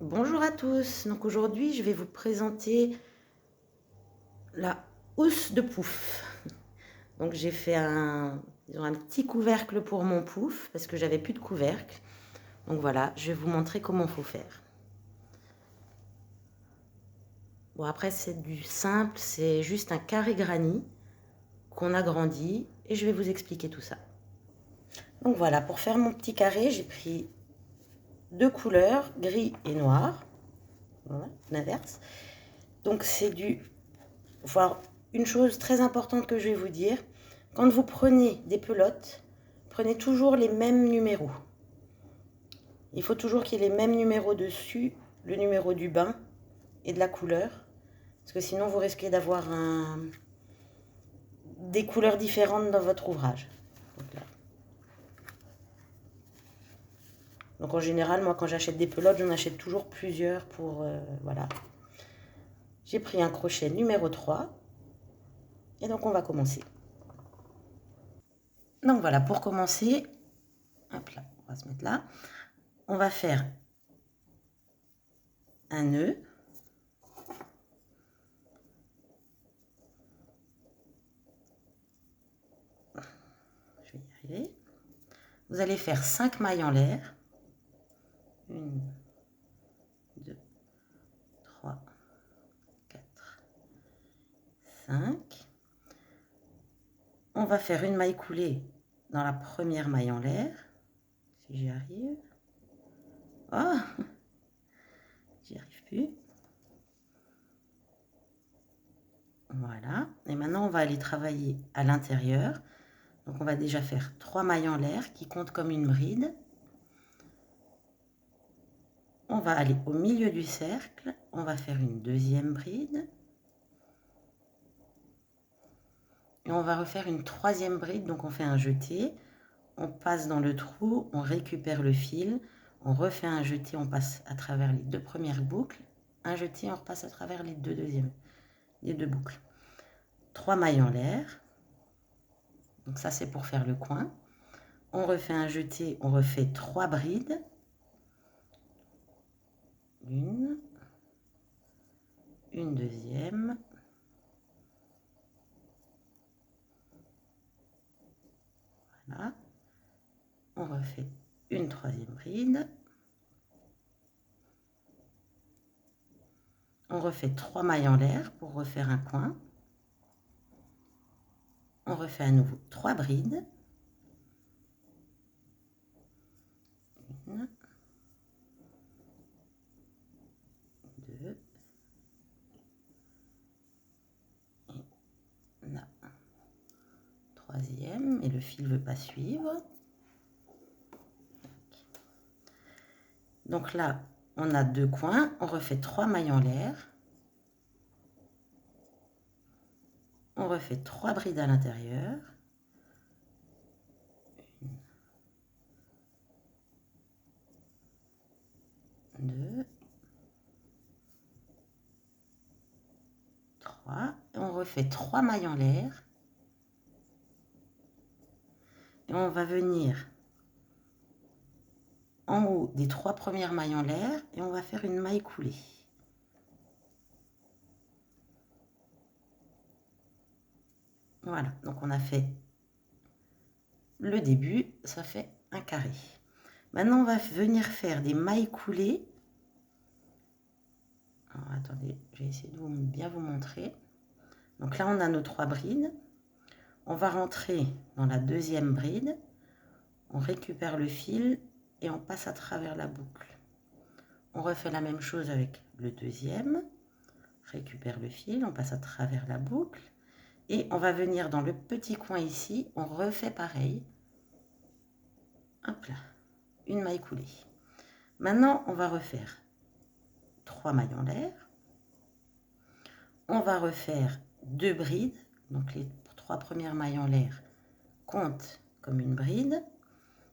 Bonjour à tous, donc aujourd'hui je vais vous présenter la housse de pouf. Donc j'ai fait disons un petit couvercle pour mon pouf parce que j'avais plus de couvercle. Donc voilà, je vais vous montrer comment il faut faire. Bon après c'est du simple, c'est juste un carré granit qu'on agrandit et je vais vous expliquer tout ça. Donc voilà, pour faire mon petit carré, j'ai pris deux couleurs, gris et noir. Voilà, l'inverse. Donc c'est du... Voilà, une chose très importante que je vais vous dire, quand vous prenez des pelotes, prenez toujours les mêmes numéros. Il faut toujours qu'il y ait les mêmes numéros dessus, le numéro du bain et de la couleur, parce que sinon vous risquez d'avoir des couleurs différentes dans votre ouvrage. Donc en général, moi quand j'achète des pelotes, j'en achète toujours plusieurs pour... voilà. J'ai pris un crochet numéro 3 et donc on va commencer. Donc voilà, pour commencer, hop là, on va se mettre là. On va faire un nœud. Je vais y arriver. Vous allez faire 5 mailles en l'air. 1, 2, 3, 4, 5. On va faire une maille coulée dans la première maille en l'air. Si j'y arrive. Oh, j'y arrive plus. Voilà. Et maintenant, on va aller travailler à l'intérieur. Donc, on va déjà faire 3 mailles en l'air qui comptent comme une bride. On va aller au milieu du cercle. On va faire une deuxième bride. Et on va refaire une troisième bride. Donc, on fait un jeté. On passe dans le trou. On récupère le fil. On refait un jeté. On passe à travers les deux premières boucles. Un jeté. On repasse à travers les deux boucles. 3 mailles en l'air. Donc ça, c'est pour faire le coin. On refait un jeté, on refait 3 brides. Une deuxième. Voilà. On refait une troisième bride. On refait 3 mailles en l'air pour refaire un coin. On refait à nouveau 3 brides. Une, deux, et la troisième, et le fil ne veut pas suivre. Donc là, on a 2 coins, on refait 3 mailles en l'air. On refait 3 brides à l'intérieur. 2, 3, et on refait 3 mailles en l'air. Et on va venir en haut des 3 premières mailles en l'air et on va faire une maille coulée. Voilà, donc on a fait le début, ça fait un carré. Maintenant, on va venir faire des mailles coulées. Alors, attendez, je vais essayer de bien vous montrer. Donc là, on a nos 3 brides. On va rentrer dans la deuxième bride. On récupère le fil et on passe à travers la boucle. On refait la même chose avec le deuxième. Récupère le fil, on passe à travers la boucle. Et on va venir dans le petit coin ici, on refait pareil. Hop là, une maille coulée. Maintenant, on va refaire 3 mailles en l'air. On va refaire 2 brides. Donc les 3 premières mailles en l'air comptent comme une bride.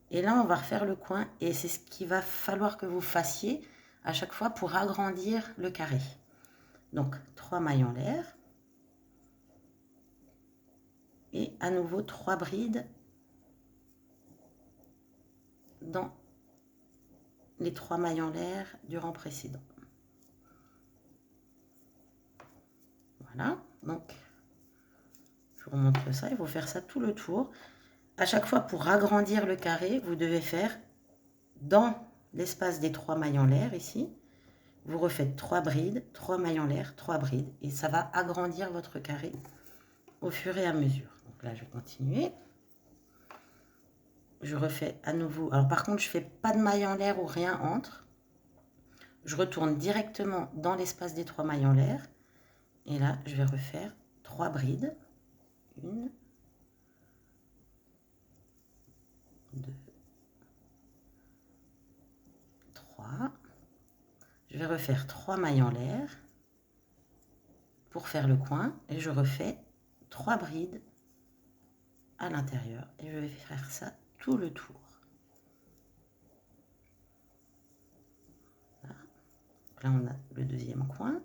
Et là, on va refaire le coin. Et c'est ce qu'il va falloir que vous fassiez à chaque fois pour agrandir le carré. Donc 3 mailles en l'air. Et à nouveau 3 brides dans les 3 mailles en l'air du rang précédent. Voilà, donc je vous remontre ça, il faut faire ça tout le tour. À chaque fois, pour agrandir le carré, vous devez faire dans l'espace des 3 mailles en l'air ici, vous refaites 3 brides, 3 mailles en l'air, 3 brides, et ça va agrandir votre carré au fur et à mesure. Donc là, je vais continuer. Je refais à nouveau. Alors par contre, je ne fais pas de mailles en l'air ou rien entre. Je retourne directement dans l'espace des 3 mailles en l'air. Et là, je vais refaire 3 brides. 1, 2, 3. Je vais refaire 3 mailles en l'air pour faire le coin. Et je refais 3 brides à l'intérieur. Et je vais faire ça tout le tour. Voilà. Là, on a le deuxième coin.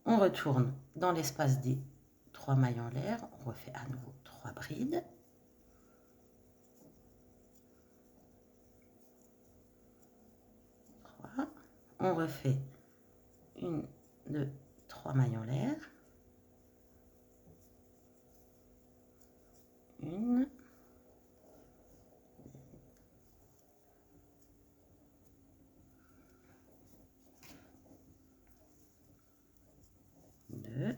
On retourne dans l'espace des 3 mailles en l'air. On refait à nouveau 3 brides. On refait 1, 2, 3 mailles en l'air. 1, 2,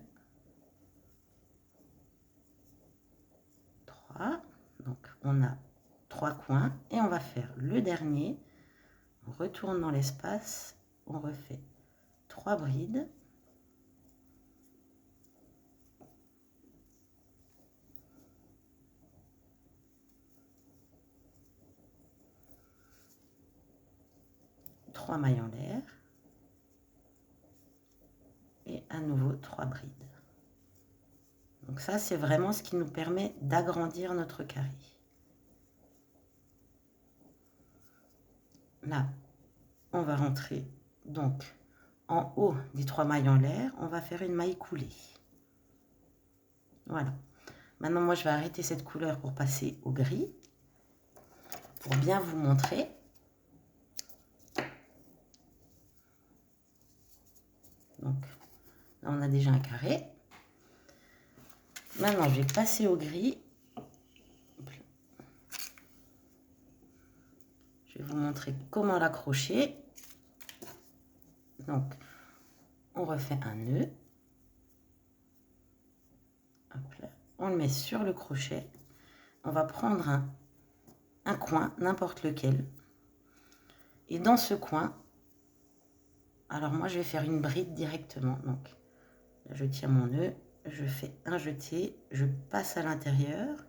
3. Donc on a 3 coins et on va faire le dernier. On retourne dans l'espace, on refait 3 brides. Trois mailles en l'air et à nouveau 3 brides. Donc ça, c'est vraiment ce qui nous permet d'agrandir notre carré. Là, on va rentrer donc en haut des 3 mailles en l'air, on va faire une maille coulée. Voilà. Maintenant, moi, je vais arrêter cette couleur pour passer au gris, pour bien vous montrer. Donc, là, on a déjà un carré. Maintenant, je vais passer au gris. Je vais vous montrer comment l'accrocher. Donc, on refait un nœud. Hop là. On le met sur le crochet. On va prendre un coin, n'importe lequel. Et dans ce coin, alors moi, je vais faire une bride directement. Donc, là, je tiens mon nœud, je fais un jeté, je passe à l'intérieur.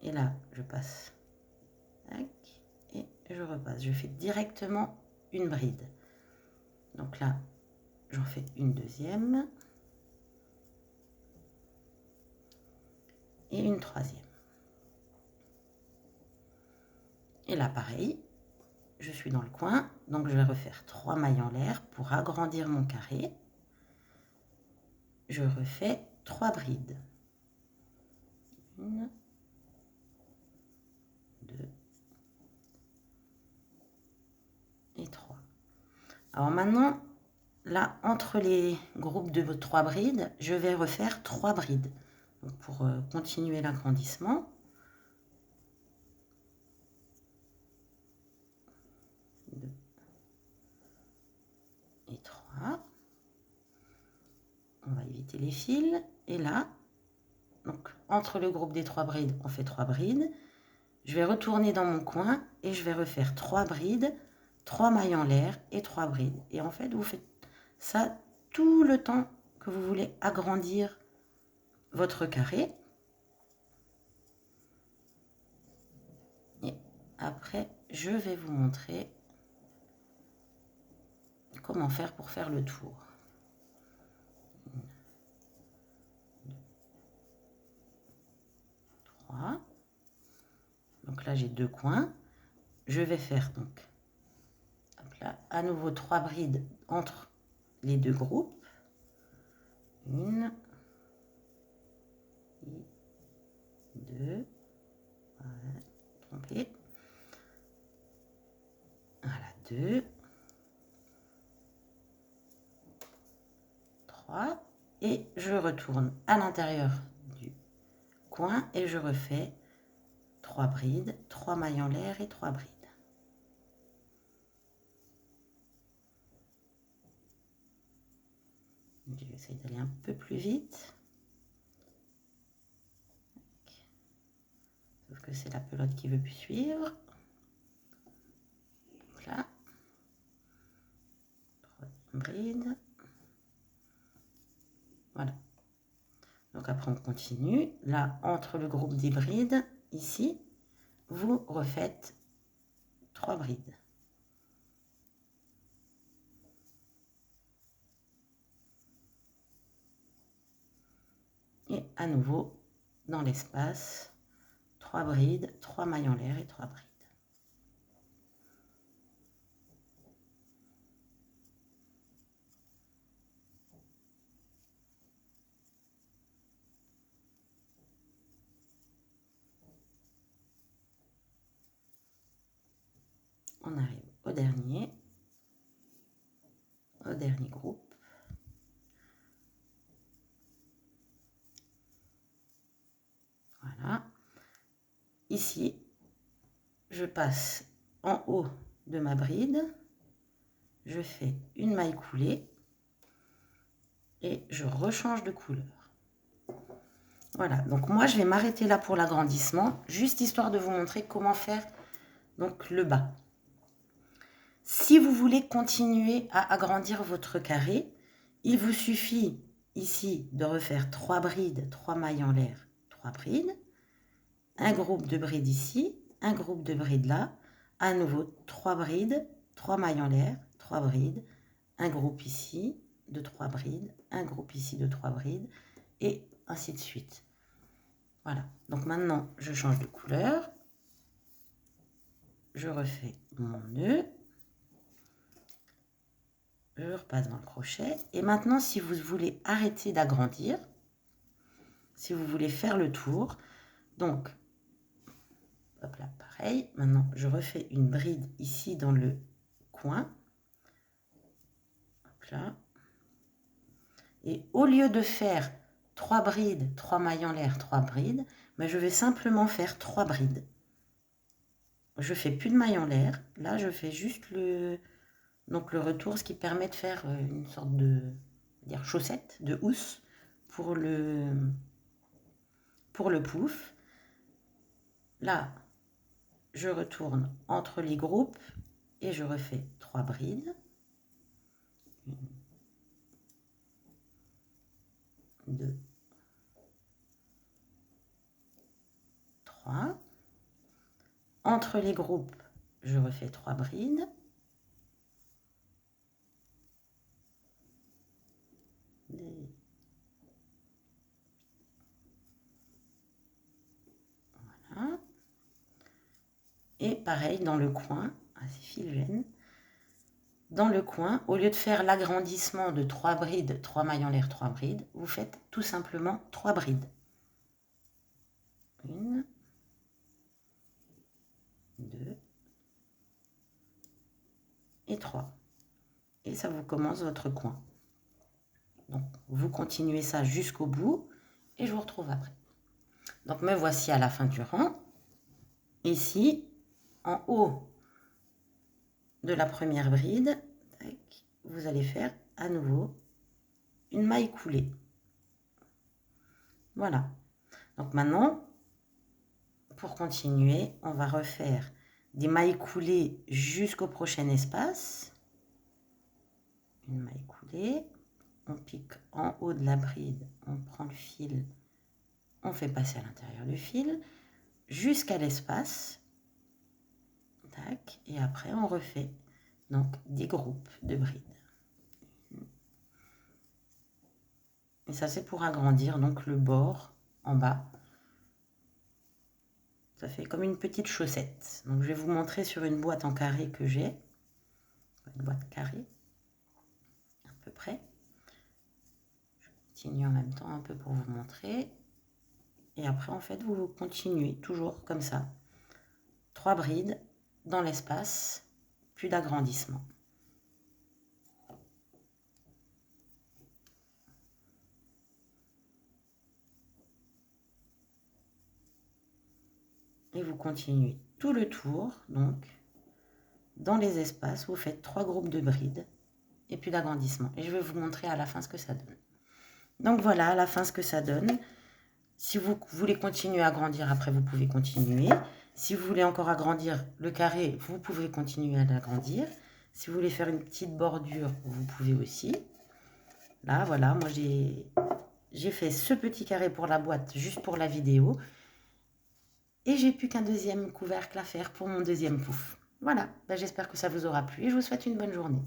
Et là, je passe. Tac, et je repasse. Je fais directement une bride. Donc là, j'en fais une deuxième. Et une troisième. Et là, pareil, je suis dans le coin, donc je vais refaire 3 mailles en l'air pour agrandir mon carré. Je refais 3 brides. 1, 2 et 3. Alors maintenant, là, entre les groupes de 3 brides, je vais refaire 3 brides. Donc pour continuer l'agrandissement. 2 et 3. On va éviter les fils. Et là, donc entre le groupe des 3 brides, on fait 3 brides. Je vais retourner dans mon coin et je vais refaire 3 brides, 3 mailles en l'air et 3 brides. Et en fait, vous faites ça tout le temps que vous voulez agrandir votre carré. Et après, je vais vous montrer comment faire pour faire le tour. 1, 2, 3. Donc là, j'ai 2 coins. Je vais faire donc hop là, à nouveau 3 brides entre les 2 groupes. 1, 2, voilà, trompé. Voilà. 2, 3 et je retourne à l'intérieur du coin et je refais 3 brides, 3 mailles en l'air et 3 brides. J'essaie d'aller un peu plus vite. Sauf que c'est la pelote qui veut plus suivre. Là. Troisième bride. Voilà. Donc après on continue. Là, entre le groupe des brides, ici, vous refaites 3 brides. Et à nouveau, dans l'espace, 3 brides, 3 mailles en l'air et 3 brides. On arrive au dernier groupe. Voilà. Ici, je passe en haut de ma bride, je fais une maille coulée et je rechange de couleur. Voilà, donc moi je vais m'arrêter là pour l'agrandissement, juste histoire de vous montrer comment faire donc le bas. Si vous voulez continuer à agrandir votre carré, il vous suffit ici de refaire 3 brides, 3 mailles en l'air, 3 brides, un groupe de brides ici, un groupe de brides là, à nouveau 3 brides, 3 mailles en l'air, 3 brides, un groupe ici de 3 brides, un groupe ici de 3 brides, et ainsi de suite. Voilà, donc maintenant je change de couleur, je refais mon nœud, je repasse dans le crochet, et maintenant si vous voulez arrêter d'agrandir, si vous voulez faire le tour, donc, hop là, pareil, maintenant je refais une bride ici dans le coin, hop là, et au lieu de faire 3 brides, 3 mailles en l'air, 3 brides, mais je vais simplement faire 3 brides. Je fais plus de mailles en l'air, là je fais juste le retour, ce qui permet de faire une sorte de chaussette, de housse pour le pouf. Là, je retourne entre les groupes et je refais 3 brides. 1, 2, 3. Entre les groupes, je refais 3 brides. Voilà. Et pareil dans le coin, c'est Philgène. Dans le coin, au lieu de faire l'agrandissement de 3 brides, 3 mailles en l'air, 3 brides, vous faites tout simplement 3 brides. 1, 2 et 3. Et ça vous commence votre coin. Donc, vous continuez ça jusqu'au bout et je vous retrouve après. Donc, me voici à la fin du rang. Ici, en haut de la première bride, vous allez faire à nouveau une maille coulée. Voilà. Donc maintenant, pour continuer, on va refaire des mailles coulées jusqu'au prochain espace. Une maille coulée. On pique en haut de la bride, on prend le fil, on fait passer à l'intérieur du fil jusqu'à l'espace. Tac, et après on refait donc des groupes de brides. Et ça c'est pour agrandir donc le bord en bas. Ça fait comme une petite chaussette. Donc je vais vous montrer sur une boîte en carré que j'ai. Une boîte carrée, à peu près. Je continue en même temps un peu pour vous montrer. Et après en fait vous continuez toujours comme ça. 3 brides dans l'espace plus d'agrandissement. Et vous continuez tout le tour, donc, dans les espaces, vous faites 3 groupes de brides et puis d'agrandissement. Et je vais vous montrer à la fin ce que ça donne. Donc voilà, à la fin ce que ça donne. Si vous voulez continuer à agrandir, après vous pouvez continuer. Si vous voulez encore agrandir le carré, vous pouvez continuer à l'agrandir. Si vous voulez faire une petite bordure, vous pouvez aussi. Là, voilà, moi j'ai fait ce petit carré pour la boîte, juste pour la vidéo. Et j'ai plus qu'un deuxième couvercle à faire pour mon deuxième pouf. Voilà, j'espère que ça vous aura plu et je vous souhaite une bonne journée.